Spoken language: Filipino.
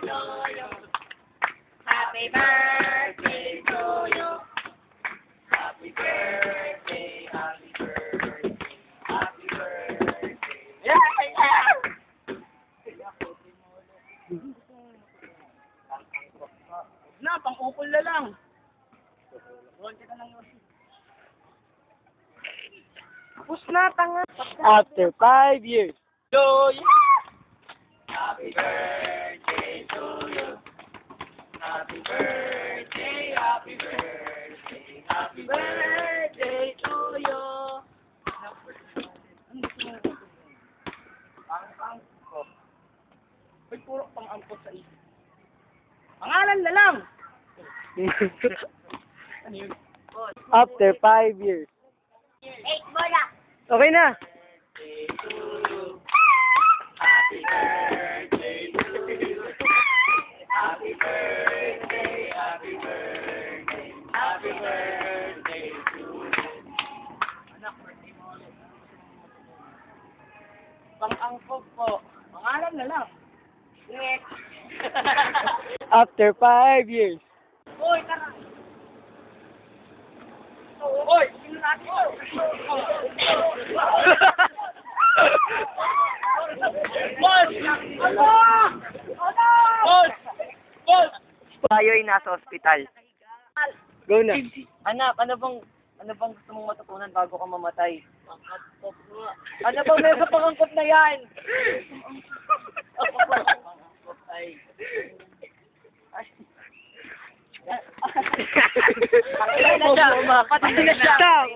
to you. Happy birthday to you. Happy birthday, happy birthday, happy birthday. Na, pang-ukol na lang. Huwag kita lang yun. Tapos na, tanga. After 5 years. So, yeah! Happy birthday to you. Happy birthday, happy birthday, happy birthday to you. Pang-angkot. May puro pang-angkot sa isip. Pangalan na lang! Ano yun? After 5 years. 8 bola! Okay na. Happy birthday to you. Happy birthday, happy birthday, happy birthday to you. Anak, birthday mo ulit. Pang-angkot po. Pangalan na lang. Next. After 5 years. Uy, tara. Uy, sino natin ito? Boss! Ano? Ano? Boss! Boss! Tayo'y nasa ospital. Go na. Anak, ano bang gusto mong matutunan bago ka mamatay? Ano bang meron sa pangangkot na yan? Ay. Patay na siya. Patay na siya. Stop!